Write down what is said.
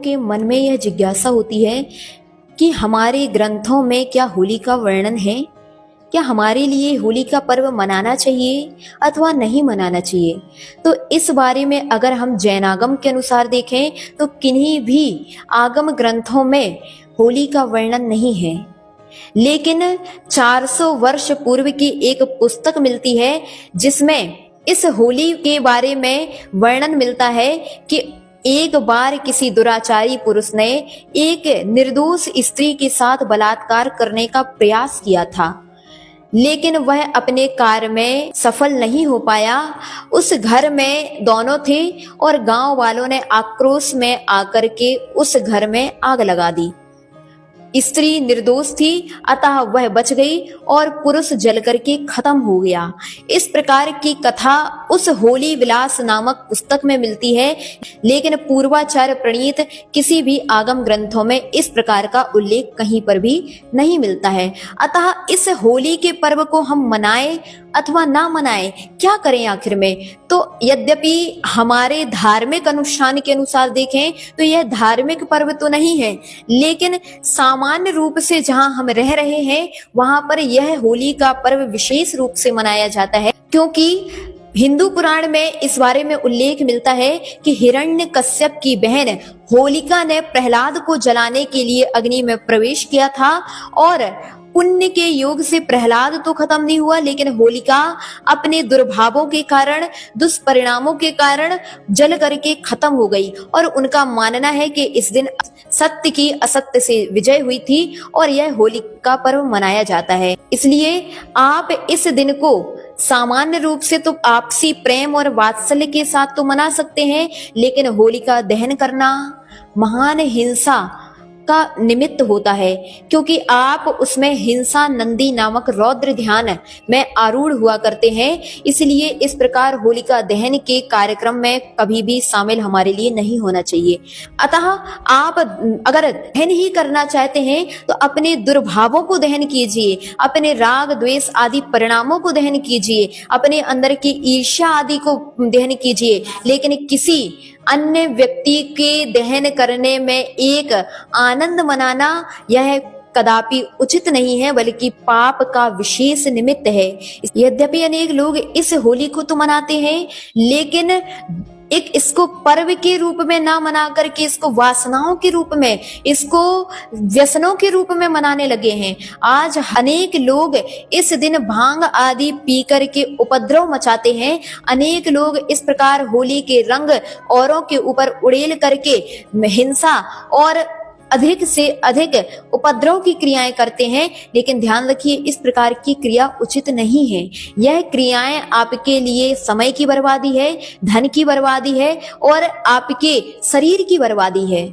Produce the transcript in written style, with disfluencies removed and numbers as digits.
के मन में यह जिज्ञासा होती है कि हमारे ग्रंथों में क्या होली का वर्णन है? क्या हमारे लिए होली का पर्व मनाना चाहिए अथवा नहीं मनाना चाहिए? तो इस बारे में अगर हम जैनागम के अनुसार देखें तो किन्हीं भी आगम ग्रंथों में होली का वर्णन नहीं है, लेकिन 400 वर्ष पूर्व की एक पुस्तक मिलती है जिसमें इस होली के बारे में वर्णन मिलता है कि एक बार किसी दुराचारी पुरुष ने एक निर्दोष स्त्री के साथ बलात्कार करने का प्रयास किया था, लेकिन वह अपने कार्य में सफल नहीं हो पाया। उस घर में दोनों थे और गांव वालों ने आक्रोश में आकर के उस घर में आग लगा दी। स्त्री निर्दोष थी, अतः वह बच गई और पुरुष जल करके खत्म हो गया। इस प्रकार की कथा उस होली विलास नामक पुस्तक में मिलती है, लेकिन पूर्वाचार्य प्रणीत किसी भी आगम ग्रंथों में इस प्रकार का उल्लेख कहीं पर भी नहीं मिलता है। अतः इस होली के पर्व को हम मनाएं अथवा ना मनाएं, क्या करें आखिर में? तो यद्यपि हमारे धार्मिक अनुष्ठान के अनुसार देखें तो यह धार्मिक पर्व तो नहीं है, लेकिन सामान्य रूप से जहां हम रह रहे हैं वहां पर यह होली का पर्व विशेष रूप से मनाया जाता है, क्योंकि हिंदू पुराण में इस बारे में उल्लेख मिलता है कि हिरण्यकश्यप की बहन होलिका ने प्रहलाद को जलाने के लिए अग्नि में प्रवेश किया था और पुण्य के योग से प्रहलाद तो खत्म नहीं हुआ, लेकिन होलिका अपने दुर्भावों के कारण, दुष्परिणामों के कारण जल करके खत्म हो गई। और उनका मानना है कि इस दिन सत्य की असत्य से विजय हुई थी और यह होली का पर्व मनाया जाता है। इसलिए आप इस दिन को सामान्य रूप से तो आपसी प्रेम और वात्सल्य के साथ तो मना सकते हैं, लेकिन होलिका दहन करना महान हिंसा का निमित्त होता है, क्योंकि आप उसमें हिंसा नंदी नामक रौद्र ध्यान में आरूढ़ हुआ करते हैं। इसलिए इस प्रकार होलिका दहन के कार्यक्रम में कभी भी शामिल हमारे लिए नहीं होना चाहिए। अतः आप अगर दहन ही करना चाहते हैं तो अपने दुर्भावों को दहन कीजिए, अपने राग द्वेष आदि परिणामों को दहन कीजिए, अपने अंदर की ईर्ष्या आदि को दहन कीजिए, लेकिन किसी अन्य व्यक्ति के दहन करने में एक आनंद मनाना यह कदापि उचित नहीं है, बल्कि पाप का विशेष निमित्त है। यद्यपि अनेक लोग इस होली को तो मनाते हैं, लेकिन एक इसको पर्व के रूप में ना मना करके इसको वासनाओं के रूप में, इसको व्यसनों के रूप में मनाने लगे हैं। आज अनेक लोग इस दिन भांग आदि पी करके उपद्रव मचाते हैं। अनेक लोग इस प्रकार होली के रंग औरों के ऊपर उड़ेल करके हिंसा और अधिक से अधिक उपद्रव की क्रियाएं करते हैं, लेकिन ध्यान रखिए इस प्रकार की क्रिया उचित नहीं है। यह क्रियाएं आपके लिए समय की बर्बादी है, धन की बर्बादी है और आपके शरीर की बर्बादी है।